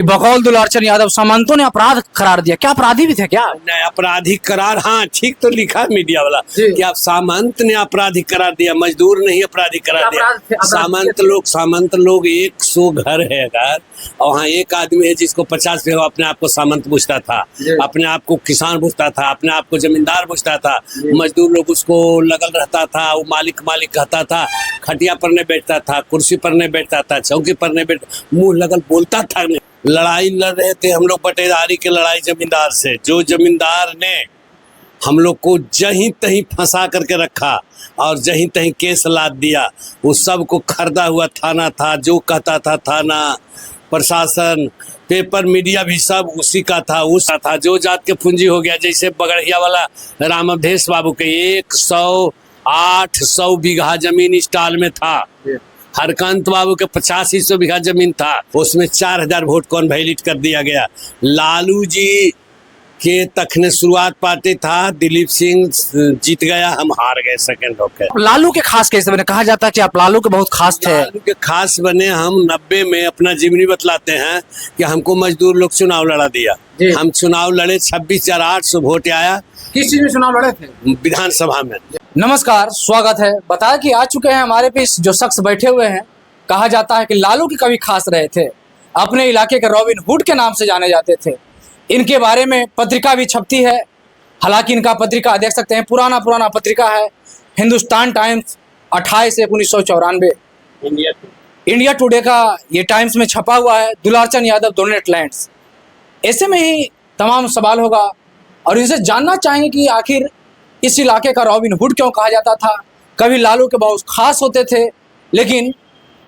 बकौल दुलारचंद यादव सामंतों ने अपराध करार दिया, क्या अपराधी भी थे क्या? नहीं, आपराधिक करार, हाँ ठीक तो लिखा मीडिया वाला जी। कि आप सामंत ने आपराधिक करार दिया, मजदूर नहीं आपराधिक करार दिया। सामंत लोग 100 घर है अगर, और वहाँ एक आदमी है जिसको 50 पे अपने आप को सामंत पूछता था, अपने आप को किसान पूछता था, अपने आप को जमींदार पूछता था। मजदूर लोग उसको लगल रहता था, वो मालिक कहता था, खटिया पर नहीं बैठता था, कुर्सी पर नहीं बैठता था, चौकी पर नहीं बैठ, मुंह लगल बोलता था। लड़ाई लड़ रहे थे हम लोग बटेदारी की लड़ाई जमींदार से, जो जमींदार ने हम लोग को जहीं तहीं फंसा करके रखा और जहीं तहीं केस लाद दिया। उस सब को खरीदा हुआ थाना था, जो कहता था थाना प्रशासन पेपर मीडिया भी सब उसी का था। उस था जो जात के पूंजी हो गया, जैसे बगड़िया वाला राम अवधेश बाबू के 100-800 बीघा जमीन स्टाल में था। हरकांत बाबू के 8500 बीघा जमीन था, उसमें 4000 वोट कौन वैलिड कर दिया गया। लालू जी के तखने शुरुआत पार्टी था, दिलीप सिंह जीत गया, हम हार गए सेकंड होकर। लालू के खास कैसे बने? कहा जाता है कि आप लालू के बहुत खास थे। लालू के खास बने हम 90 में अपना जीवनी बतलाते हैं कि हमको मजदूर लोग चुनाव लड़ा दिया। हम चुनाव लड़े, 26,800 वोट आया। किस चीज में चुनाव लड़े थे? विधानसभा में। नमस्कार, स्वागत है। बताया कि आ चुके हैं हमारे बीच जो शख्स बैठे हुए हैं, कहा जाता है कि लालू के कभी खास रहे थे, अपने इलाके के रॉबिन हुड के नाम से जाने जाते थे। इनके बारे में पत्रिका भी छपती है, हालांकि इनका पत्रिका देख सकते हैं पुराना पत्रिका है, हिंदुस्तान टाइम्स 28/1994। इंडिया टुडे का ये टाइम्स में छपा हुआ है, दुलारचंद यादव डोनेट लैंड्स। ऐसे में ही तमाम सवाल होगा और इनसे जानना चाहेंगे कि आखिर इस इलाके का रॉबिन हुड क्यों कहा जाता था। कभी लालू के बहुत खास होते थे, लेकिन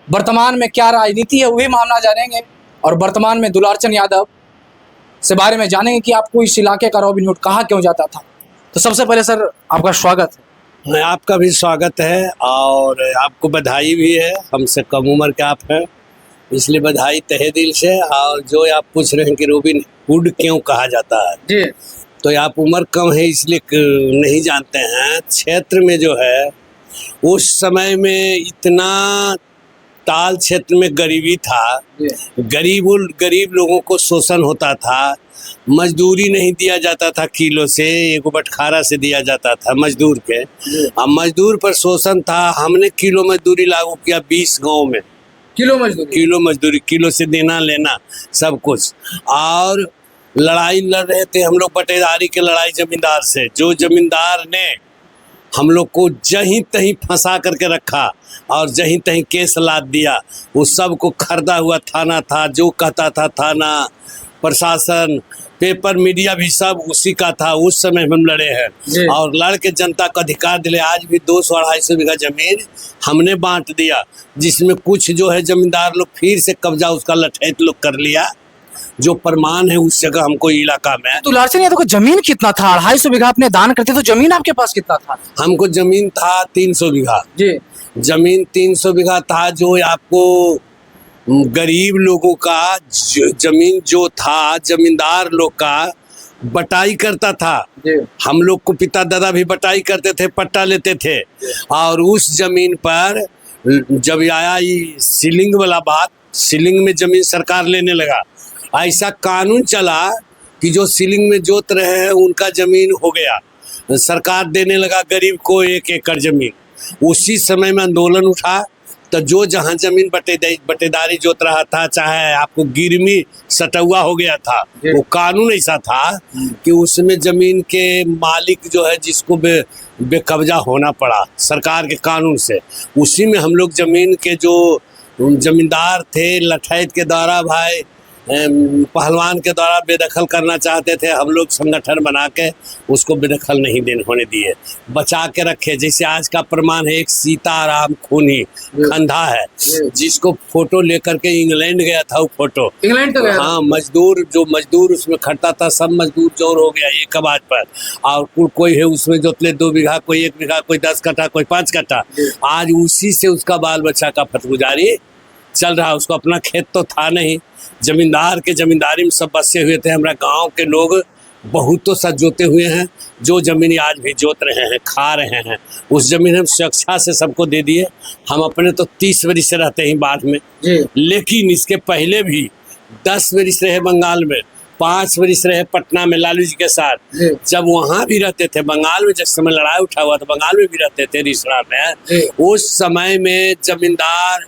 वर्तमान में क्या राजनीति है वही मामला जानेंगे और वर्तमान में दुलारचंद यादव से बारे में जानेंगे कि आपको इस इलाके का रॉबिन हुड कहा क्यों जाता था। तो सबसे पहले सर आपका स्वागत है। आपका भी स्वागत है और आपको बधाई भी है, हमसे कम उम्र के आप हैं, इसलिए बधाई तहे दिल से। और जो आप पूछ रहे हैं कि रॉबिन हुड क्यों कहा जाता है जी, तो आप उम्र कम है इसलिए नहीं जानते हैं। क्षेत्र में जो है उस समय में इतना ताल क्षेत्र में गरीबी था, गरीब लोगों को शोषण होता था, मजदूरी नहीं दिया जाता था किलो से, एक बटखारा से दिया जाता था मजदूर के। अब मजदूर पर शोषण था, हमने किलो मजदूरी लागू किया 20 गाँव में। किलो मजदूरी, किलो से देना लेना सब कुछ। और लड़ाई लड़ रहे थे हम लोग बटेदारी की लड़ाई जमींदार से, जो जमींदार ने हम लोग को जहीं तहीं फंसा करके रखा और जहीं तहीं केस लाद दिया। उस सब को खरीदा हुआ थाना था, जो कहता था थाना प्रशासन पेपर मीडिया भी सब उसी का था। उस समय हम लड़े हैं और लड़ के जनता को अधिकार दिले। आज भी 200-250 बीघा जमीन हमने बांट दिया, जिसमें कुछ जो है जमींदार लोग फिर से कब्जा उसका लठैत लोग कर लिया, जो प्रमाण है उस जगह हमको इलाका में। दुलारचंद यादव को जमीन कितना था? 250 बीघा आपने दान करते, तो जमीन आपके पास कितना था? हमको जमीन था 300 बीघा जी, जमीन 300 बीघा था। जो आपको गरीब लोगों का जमीन जो था, जमींदार लोग का बटाई करता था। हम लोग को पिता दादा भी बटाई करते थे, पट्टा लेते थे। और उस जमीन पर जब आया ये सीलिंग वाला बात, सीलिंग में जमीन सरकार लेने लगा। ऐसा कानून चला कि जो सीलिंग में जोत रहे हैं उनका जमीन हो गया, सरकार देने लगा गरीब को 1 एकड़ जमीन। उसी समय में आंदोलन उठा, तो जो जहाँ जमीन बटेदारी जोत रहा था, चाहे आपको गिरमी सटुआ हो गया था, वो कानून ऐसा था कि उसमें जमीन के मालिक जो है जिसको बेकब्जा होना पड़ा सरकार के कानून से। उसी में हम लोग जमीन के जो जमींदार थे लठैत के द्वारा, भाई पहलवान के द्वारा बेदखल करना चाहते थे, हम लोग संगठन बना के उसको बेदखल नहीं होने दिए, बचा के रखे। जैसे आज का प्रमाण है, एक सीताराम खूनी खंधा है जिसको फोटो लेकर के इंग्लैंड गया था। वो फोटो इंग्लैंड तो गया। हाँ, मजदूर उसमें खड़ता था, सब मजदूर जोर हो गया एक आवाज पर। और कोई है उसमें जोतले 2 बीघा, कोई 1 बीघा, कोई 10 कट्ठा, कोई 5 कट्ठा। आज उसी से उसका बाल बच्चा का फतगुजारी चल रहा। उसको अपना खेत तो था नहीं, जमींदार के जमींदारी में सब बसे हुए थे। हमारा गांव के लोग बहुतों सा जोते हुए हैं, जो जमीन आज भी जोत रहे हैं, खा रहे हैं। उस जमीन हम सुरक्षा से सबको दे दिए। हम अपने तो 30 वर्ष से रहते हैं बाढ़ में, लेकिन इसके पहले भी 10 वरिस रहे बंगाल में, 5 वरिस रहे पटना में लालू जी के साथ। जब वहां भी रहते थे बंगाल में, जिस समय लड़ाई उठा हुआ था बंगाल में भी रहते थे रिसड़ा में, उस समय में जमींदार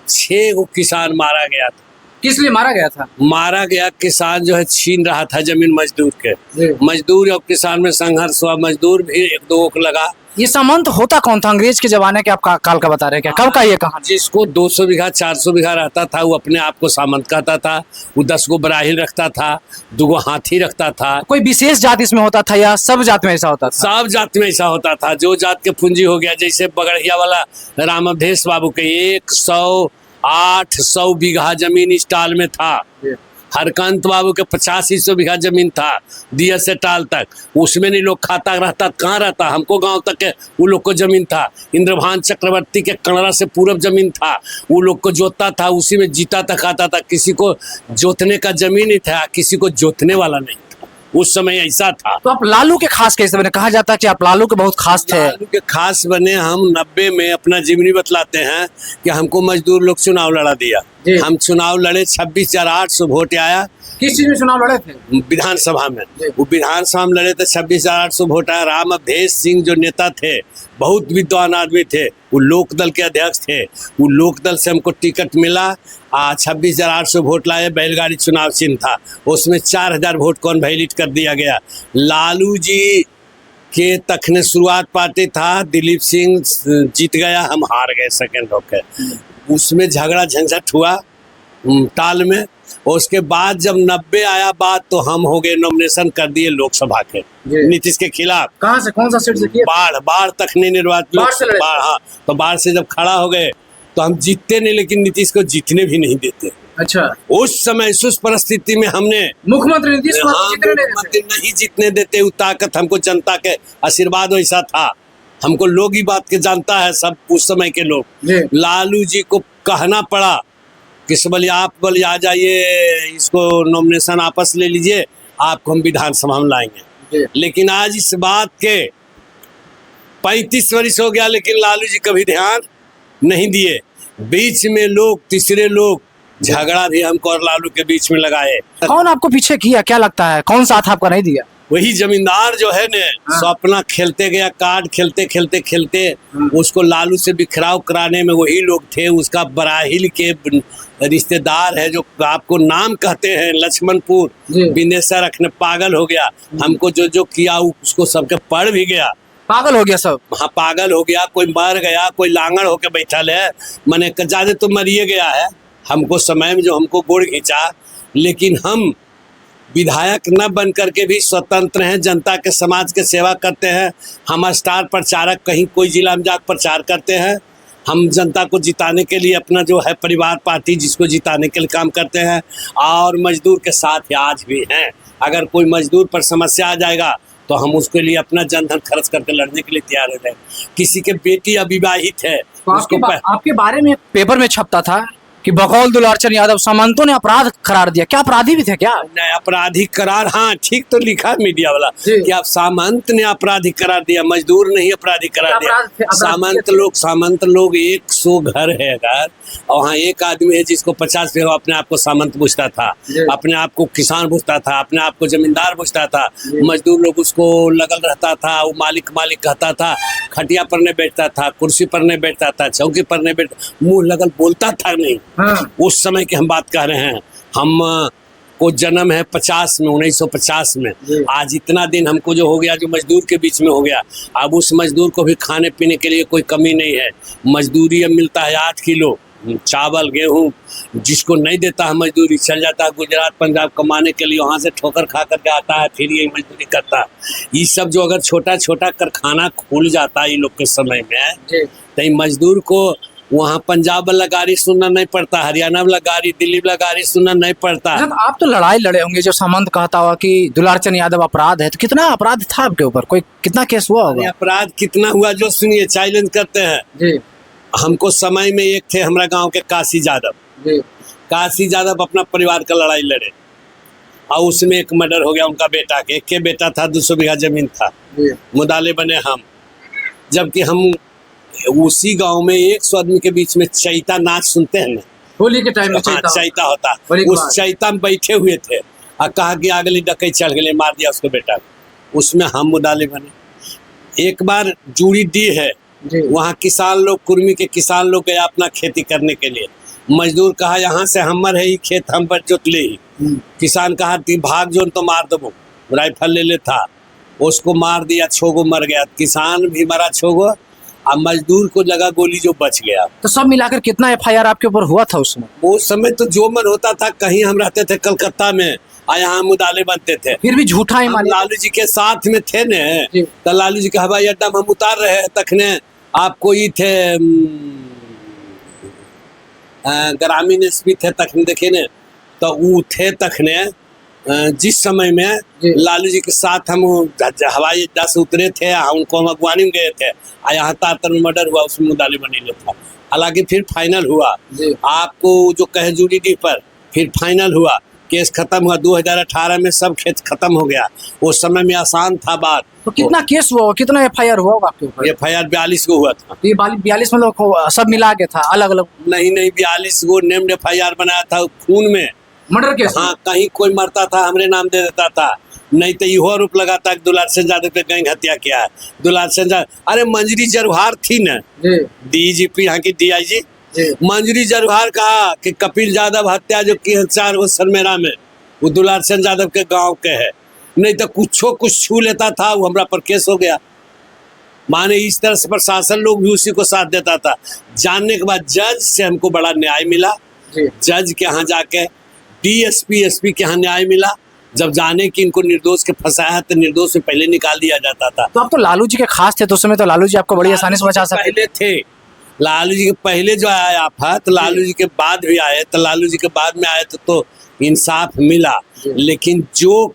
6 गो किसान मारा गया था। किस लिए मारा गया था? मारा गया, किसान जो है छीन रहा था जमीन मजदूर के। मजदूर और किसान में संघर्ष हुआ, मजदूर भी 1-2 को लगा। ये सामंत होता कौन था? अंग्रेज के जमाने के आप काल का बता रहे हैं क्या? कब का ये कहानी? जिसको 200 बीघा 400 बीघा रहता था वो अपने आप को सामंत कहता था। वो 10 गो बराहिल रखता था, 2 गो हाथी रखता था। कोई विशेष जात इसमें होता था या सब जात में ऐसा होता था? सब जात में ऐसा होता था। जो जात के पूंजी हो गया, जैसे बगड़िया वाला राम अवधेश बाबू के 100-800 बीघा जमीन इस टाल में था। हरकांत बाबू के 8500 बीघा जमीन था दिया से टाल तक। उसमें नहीं लोग खाता रहता, कहाँ रहता? हमको गांव तक के वो लोग को जमीन था। इंद्रभान चक्रवर्ती के कनरा से पूरब जमीन था, वो लोग को जोतता था, उसी में जीता तक खाता था। किसी को जोतने का जमीन ही था, किसी को जोतने वाला नहीं था। उस समय ऐसा था। तो आप लालू के खास कैसे बने? कहा जाता है कि आप लालू के बहुत खास थे। लालू के खास बने हम 90 में। अपना जीवनी बतलाते हैं कि हमको मजदूर लोग चुनाव लड़ा दिया। हम चुनाव लड़े, 26,800 वोट आया। किस चीज में चुनाव लड़े थे? विधानसभा में। वो विधानसभा में लड़े थे, 26,800 वोट आया। राम अवधेश सिंह जो नेता थे, बहुत विद्वान आदमी थे, वो लोकदल के अध्यक्ष थे। वो लोकदल से हमको टिकट मिला। 26,800 वोट लाए। बैलगाड़ी चुनाव चिन्ह था, उसमें 4,000 वोट कॉन्वैलिड कर दिया गया। लालू जी के तखने शुरुआत पार्टी था, दिलीप सिंह जीत गया, हम हार गए सेकेंड होकर। उसमें झगड़ा झंझट हुआ टाल में। और उसके बाद जब 90 आया बात, तो हम हो गए नॉमिनेशन कर दिए लोकसभा के नीतीश के खिलाफ। कहाँ से, कौन सा सीट से किया? बाढ़ तखने निर्वाचन। हाँ, तो बाढ़ से जब खड़ा हो गए तो हम जीतते नहीं, लेकिन नीतीश को जीतने भी नहीं देते। अच्छा। उस समय उस परिस्थिति में हमने मुख्यमंत्री नीतीश मुख्यमंत्री नहीं जीतने देते। वो ताकत हमको जनता के आशीर्वाद वैसा था। हमको लोग ही बात के जानता है सब, उस समय के लोग। लालू जी को कहना पड़ा कि आप बोलिए आ जाइए, इसको नॉमिनेशन वापस ले लीजिए, आपको हम विधानसभा में लाएंगे। लेकिन आज इस बात के 35 वर्ष हो गया, लेकिन लालू जी कभी ध्यान नहीं दिए। बीच में लोग, तीसरे लोग, झगड़ा भी हमको और लालू के बीच में लगाए। कौन आपको पीछे किया? क्या लगता है कौन साथ आपका नहीं दिया? वही जमींदार जो है ने, सपना खेलते गया, कार्ड खेलते खेलते खेलते उसको लालू से बिखराव कराने में वही लोग थे। उसका बराहिल के रिश्तेदार है जो आपको नाम कहते हैं, लक्ष्मणपुर बिनेश्वर रखने, पागल हो गया। हमको जो जो किया उसको सबके पढ़ भी गया। पागल हो गया सब? हाँ, पागल हो गया। कोई मर गया, कोई लांगड़ होके बैठल है, मैंने ज्यादा तो मरिए गया है। हमको समय में जो हमको गोड़ खींचा, लेकिन हम विधायक न बन करके भी स्वतंत्र हैं, जनता के समाज के सेवा करते हैं। हम स्टार प्रचारक, कहीं कोई जिला में जाकर प्रचार करते हैं। हम जनता को जिताने के लिए अपना जो है परिवार पार्टी जिसको जिताने के लिए काम करते हैं, और मजदूर के साथ आज भी हैं। अगर कोई मजदूर पर समस्या आ जाएगा तो हम उसके लिए अपना जनधन खर्च करके लड़ने के लिए तैयार हो जाए। किसी के बेटी अविवाहित है तो आपके बारे में पेपर में छपता था कि बकौल दुलारचंद यादव सामंतों ने अपराध करार दिया। क्या अपराधी भी थे क्या? नहीं, अपराधी करार, हाँ ठीक तो लिखा मीडिया वाला कि आप सामंत ने अपराधी करार दिया, मजदूर नहीं अपराधी करार दिया। सामंत लोग 100 घर है अगर, और वहाँ एक आदमी है जिसको 50 बीघा अपने आप को सामंत पूछता था, अपने आप को किसान पूछता था, अपने आप को जमींदार पूछता था। मजदूर लोग उसको लगल रहता था, वो मालिक कहता था। खटिया पर नहीं बैठता था, कुर्सी पर नहीं बैठता था, चौकी पर नहीं बैठता, मुंह लगल बोलता था नहीं। उस समय की हम बात कर रहे हैं। हम को जन्म है 50 में, 1950 में। आज इतना दिन हमको जो हो गया, जो मजदूर के बीच में हो गया, अब उस मजदूर को भी खाने पीने के लिए कोई कमी नहीं है। मजदूरी अब मिलता है 8 किलो चावल गेहूं। जिसको नहीं देता है मजदूरी, चल जाता है गुजरात पंजाब कमाने के लिए, वहाँ से ठोकर खा करके आता है, फिर यही मजदूरी करता है। ये सब जो अगर छोटा छोटा कारखाना खुल जाता है ये लोग के समय में, तो मजदूर को वहाँ पंजाब वाला गाड़ी सुनना नहीं पड़ता, हरियाणा वाला गाड़ी, दिल्ली वाला गाड़ी सुनना नहीं पड़ता। जब आप तो लड़ाई लड़े होंगे, जो सामंत कहता हुआ कि दुलारचंद यादव अपराध है, तो कितना अपराध था आपके ऊपर? कोई कितना केस हुआ होगा? अपराध कितना हुआ जो सुनिए, चैलेंज करते हैं जी। हमको समय में एक थे हमारा गांव के काशी यादव अपना परिवार का लड़ाई लड़े, और उसमें एक मर्डर हो गया उनका बेटा के। एक बेटा था, 200 बीघा जमीन था, मुदाले बने हम। जबकि हम उसी गांव में 100 आदमी के बीच में चैता नाच सुनते हैं ना, होली के टाइम में हाँ, चैता होता, होली के उस बाद। चैता में बैठे हुए थे और कहा कि अगली डकई चढ़ गए, मार दिया उसको बेटा को। उसमें हम मुदाले बने। एक बार जूड़ी दी है, जी वहाँ किसान लोग, कुर्मी के किसान लोग गया अपना खेती करने के लिए। मजदूर कहा यहाँ से हमर है, ये खेत हम पर जोत ले ही। किसान कहा ती भाग जो तो मार दबो, राइफल ले ले था, उसको मार दिया, छोगो मर गया, किसान भी मरा छोगो, और मजदूर को लगा गोली जो बच गया। तो सब मिलाकर कितना एफआईआर आपके ऊपर हुआ था उसमें? वो समय तो जो मन होता था, कहीं हम रहते थे कलकत्ता में और यहाँ मुदाले बनते थे। फिर भी झूठा है हम मानिए। लालू जी के साथ में थे न, जी। तो लालू जी के हवाई अड्डा में हम उतार रहे हैं, तखने आपको ही थे ग्रामीण एसपी थे तखने, देखे न, तो वो थे तखने जिस समय में जी। लालू जी के साथ हम हवाई अड्डा से उतरे थे, उनको हम अगवानी में गए थे, और यहाँ तारतर में मर्डर हुआ, उसमें मुदाले बनी था। हालांकि फिर फाइनल हुआ, जी। आपको जो कहे जूडी डी पर फिर फाइनल हुआ, केस खत्म हुआ। 2018 में सब खेत खत्म हो गया। उस समय में आसान था बात। तो कितना केस हुआ, कितना एफआईआर हुआ होगा आपके ऊपर? FIR 42 को हुआ था। तो ये 42 में लोग सब मिला के था, अलग अलग नहीं 42 गो नेम्ड FIR बनाया था खून में। Murder case? हाँ, कहीं कोई मरता था हमरे नाम दे देता था, नहीं तो इहो आरोप लगाता कि दुलार सिंह यादव पे गैंग हत्या किया है। दुलार सिंह, अरे मंजरी जरवार थी न, जी DGP यहाँ की DIG, जी मंजरी जरवार कहा कि कपिल यादव हत्या जो की है 4 गो सरमेरा में, वो दुलार सिंह यादव के गांव के है, नहीं तो कुछ छू लेता था, वो हमरा पर केस हो गया। माने इस तरह से प्रशासन लोग भी उसी को साथ देता था। जानने के बाद जज से हमको बड़ा न्याय मिला। जी। जज के यहाँ जाके DSP SP के यहाँ न्याय मिला। जब जाने कि इनको निर्दोष के फंसाया तो निर्दोष से पहले निकाल दिया जाता था। तो आप तो लालू जी के खास थे, तो उस समय तो लालू जी आपको बड़ी आसानी से बचा सकते पहले थे, लालू जी के पहले जो आया आफत, लालू जी के बाद भी आए, तो लालू जी के बाद में आए तो इंसाफ मिला। लेकिन जो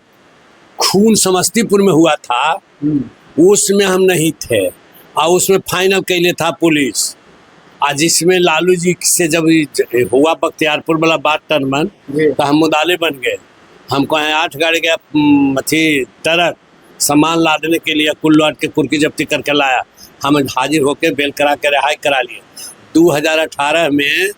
खून समस्तीपुर में हुआ था उसमें हम नहीं थे, और उसमें फाइनल कैले था पुलिस। आज जिसमें लालू जी से जब हुआ बख्तियारपुर वाला बात टर्मन, तो हम मुदाले बन गए। हमको 8 गाड़ी गया मथी ट्रक सामान लादने के लिए, कुल लौट के कुर्की जब्ती करके लाया। हम हाजिर होके बेल करा के रिहाई करा लिए। 2018 में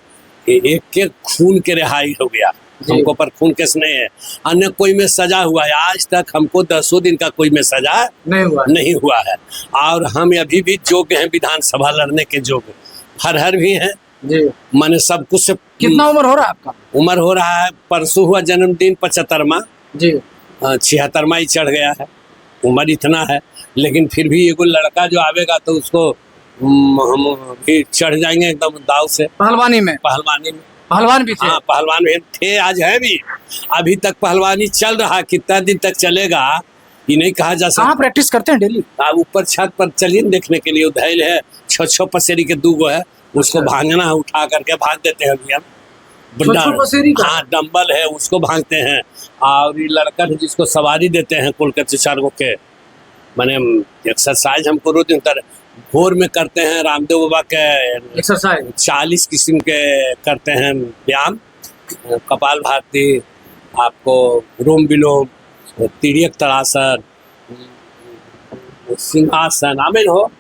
एक खून के रिहाई हो गया हमको, पर खून केस नहीं है। अन्य कोई में सजा हुआ है, आज तक हमको 10 दिन का कोई में सजा नहीं हुआ है। और हम अभी भी योग्य हैं, विधानसभा लड़ने के योग्य, हर भी हैं जी। माने सब कुछ से। कितना उम्र हो रहा है आपका? उम्र हो रहा है, परसों हुआ जन्मदिन 75वां जी। 76वां ही चढ़ गया है। उम्र इतना है, लेकिन फिर भी एगो लड़का जो आवेगा तो उसको हम भी चढ़ जाएंगे एकदम दाव से। पहलवानी में? पहलवानी में पहलवान भी थे? हाँ, पहलवान भी थे, आज है भी। अभी तक पहलवानी चल रहा, कितना दिन तक चलेगा ये नहीं कहा जा सकता। कहाँ प्रैक्टिस करते हैं डेली? आप ऊपर छत पर चलिए देखने के लिए, उधैल है 6 पसेरी के 2 गो है, उसको भागना है, उठा करके भाग देते हैं अभी हम। हाँ, डंबल है, उसको भागते हैं। और ये लड़का है जिसको सवारी देते हैं कुल के 4 गो के, माने एक्सरसाइज हमको रोज भोर में करते हैं। रामदेव बाबा के एक्सरसाइज 40 किस्म के करते हैं व्यायाम, कपाल भाती, आपको रोम विलोम, तिर्यक तड़ासन, सिंहासन, आमिर हो,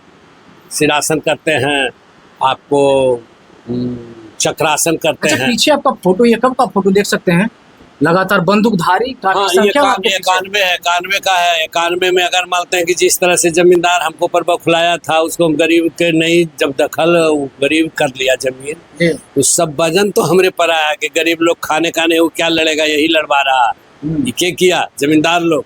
सिरासन करते हैं, आपको चक्रासन करते हैं। पीछे आपका फोटो, ये कब का फोटो देख सकते हैं? लगातार बंदूकधारी हाँ, ये 91 है, 91 का है। 91 में अगर मानते हैं कि जिस तरह से जमींदार हमको पर बखुलाया था, उसको गरीब के नहीं जब दखल गरीब कर लिया जमीन, तो सब वजन तो हमरे पर आया कि गरीब लोग खाने वो क्या लड़ेगा, यही लड़वा रहा। ये किया जमींदार लोग।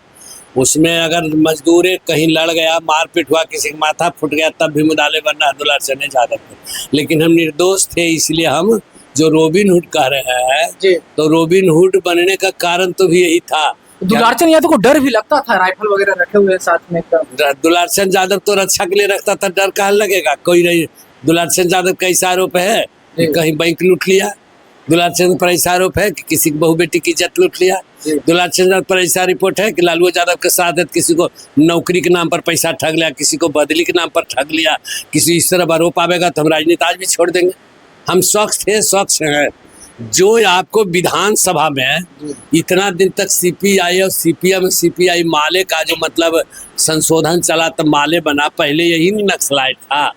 उसमें अगर मजदूर कहीं लड़ गया, मारपीट हुआ, किसी का माथा फूट गया, तब भी मुदाले बनना दुलार सिंह यादव थे। लेकिन हम निर्दोष थे, इसलिए हम जो रॉबिन हुड कह रहे हैं, तो रॉबिन हुड बनने का कारण तो भी यही था। दुलार सिंह यादव को डर भी लगता था, राइफल वगैरह रखे हुए साथ में। दुलार सिंह यादव तो रक्षा के लिए रखता था, डर कहाँ लगेगा? कोई नहीं। दुलार सिंह यादव का ऐसा आरोप है कि कहीं बैंक लूट लिया, दुलार सिंह पर ऐसा आरोप है कि किसी बहु बेटी की इज्जत लूट लिया, दुलार सिंह पर ऐसा रिपोर्ट है कि लालू यादव के साथ किसी को नौकरी के नाम पर पैसा ठग लिया, किसी को बदली के नाम पर ठग लिया, किसी इस तरह आरोप आवेगा तो हम राजनीति आज भी छोड़ देंगे। हम स्वच्छ थे, स्वच्छ हैं। जो आपको विधानसभा में इतना दिन तक CPI और CPI माले का जो मतलब संशोधन चला, तब माले बना, पहले यही नक्सलाइट था।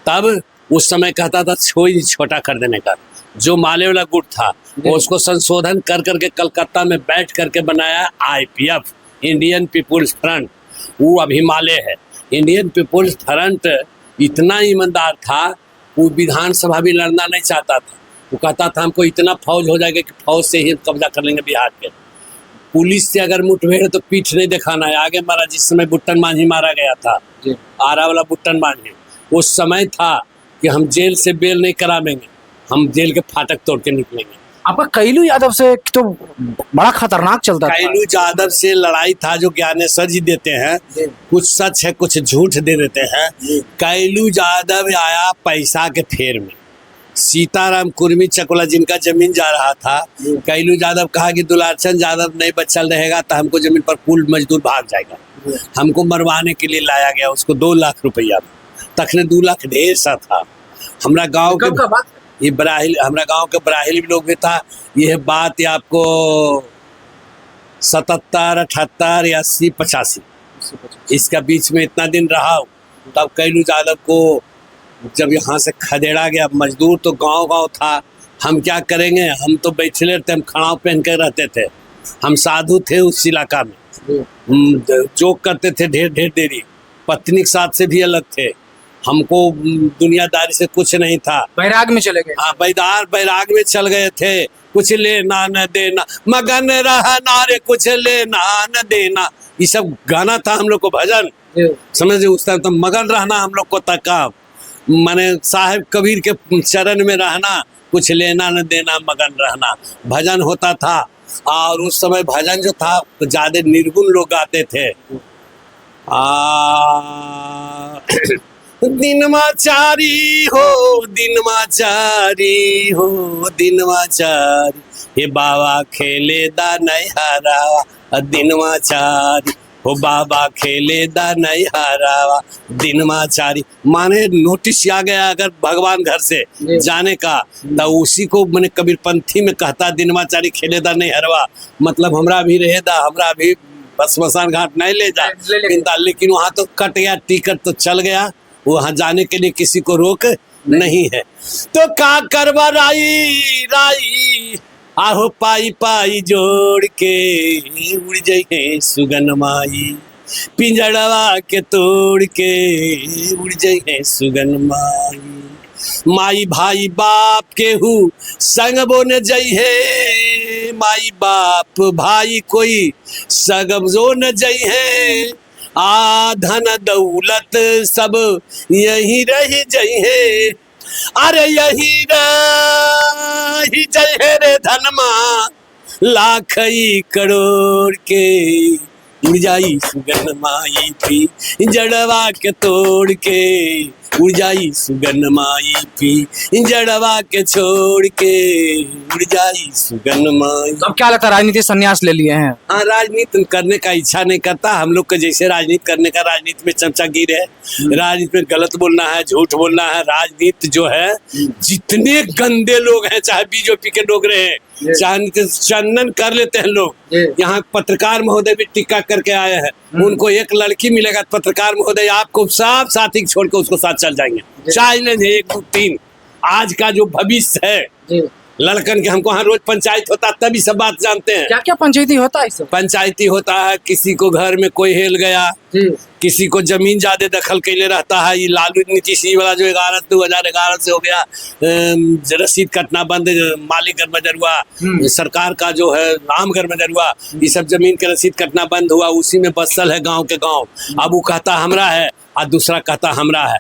तब उस समय कहता था छोटा कर देने का, जो माले वाला गुट था वो उसको संशोधन कर करके कलकत्ता में बैठ करके बनाया IPF, इंडियन पीपुल्स फ्रंट। वो अभी माले है। इंडियन पीपुल्स फ्रंट इतना ईमानदार था, वो विधानसभा भी लड़ना नहीं चाहता था। वो कहता था हमको इतना फौज हो जाएगा कि फौज से ही कब्जा कर लेंगे बिहार के। पुलिस से अगर मुठभेड़ है तो पीठ नहीं दिखाना है, आगे मारा। जिस समय बुट्टन मांझी मारा गया था, आरा वाला बुट्टन मांझी, उस समय था कि हम जेल से बेल नहीं करावेंगे, हम जेल के फाटक तोड़ के निकलेंगे। आपका कैलू यादव से तो बड़ा खतरनाक चलता था। कैलू यादव से लड़ाई था जो ज्ञानेश्वर जी देते हैं, कुछ सच है कुछ झूठ दे देते हैं। कैलू यादव आया पैसा के फेर में। सीताराम कुर्मी चकोला जिनका जमीन जा रहा था, कैलू यादव कहा कि दुलारचंद यादव नहीं बचल रहेगा तो हमको जमीन पर कुल मजदूर भाग जाएगा। हमको मरवाने के लिए लाया गया, उसको 2 लाख रुपया, तखने 2 लाख ढेर सा था। हमारा गांव के ये बराहिल, हमारा गांव के बराहिल भी लोग भी था। यह बात ये आपको 77, 78 या 80, 85 इसका बीच में इतना दिन रहा। तब कैलू यादव को जब यहाँ से खदेड़ा गया, मजदूर तो गांव था, हम क्या करेंगे, हम तो बैठे रहते, हम खड़ाव पहन कर रहते थे, हम साधु थे उस इलाका में, जोक करते थे ढेर देरी, पत्नी के साथ से भी अलग थे, हमको दुनियादारी से कुछ नहीं था। बैराग में चले गए। हाँ, बैराग में चल गए थे। कुछ लेना न देना, मगन रहना रे, कुछ लेना न देना, ये सब गाना था हम लोग को, भजन समझे। उस टाइम तो मगन रहना हम लोग को तका, माने साहेब कबीर के चरण में रहना, कुछ लेना न देना, मगन रहना, भजन होता था। और उस समय भजन जो था तो ज्यादा निर्गुण लोग गाते थे। दिनमाचारी हो, दिनमाचारी हो, दिनमाचारी, हे बाबा खेले दा नहीं हारा, दिनमाचारी हो बाबा खेले दा नहीं हारावा, दिनमाचारी। माने नोटिस आ गया अगर भगवान घर से जाने का, तो उसी को मैंने कबीरपंथी में कहता, दिनमाचारी खेले दा नहीं हरवा, मतलब हमरा भी रहे दा, हमरा भी बस स्मशान घाट नहीं ले जा। लेकिन वहाँ तो कट गया, टिकट तो चल गया, वहाँ जाने के लिए किसी को रोक नहीं है। तो का करवा राई आहो पाई पाई जोड़ के, उड़ जाइए सुगन माई, पिंजड़वा के तोड़ के, उड़ जाइए सुगन माई। माई भाई बाप के हु संग बोन जइहे, माई बाप भाई कोई संग जोन जइहे, धन दौलत सब यही रह जइहे, अरे यही रही जइहे रे धनमा, लाख करोड़ के, उड़ जाई सुगन माई पी, जड़वा के तोड़ के, उड़ जाई सुगन माई पी, जड़वा के छोड़ के, उड़ जाई सुगन माई। अब क्या लगता है, राजनीति संन्यास ले लिए हैं? हाँ, राजनीति करने का इच्छा नहीं करता हम लोग का, जैसे राजनीति करने का, राजनीति में चमचागिर है, राजनीति में गलत बोलना है, झूठ बोलना है। राजनीति जो है, जितने गंदे लोग हैं, चाहे बीजेपी के लोग रहे, चाहे चंदन कर लेते हैं लोग। यहाँ पत्रकार महोदय भी टिक्का करके आए हैं, उनको एक लड़की मिलेगा, पत्रकार महोदय आपको सब साथी छोड़ के उसको साथ चल जाएंगे, चाहे 1 2 3। आज का जो भविष्य है लड़कन के, हमको यहाँ रोज पंचायत होता तभी सब बात जानते हैं। क्या क्या पंचायती होता है? पंचायती होता है, किसी को घर में कोई हेल गया, किसी को जमीन ज्यादा दखल के लिए रहता है। ये लालू नीतीश वाला जो 2011 से हो गया, रसीद कटना बंद, मालिक गरमजर हुआ, सरकार का जो है राम गरमजर हुआ, ये सब जमीन के रसीद कटना बंद हुआ, उसी में बसल है गाँव के गाँव। अब वो कहता हमरा है और दूसरा कहता हमरा है।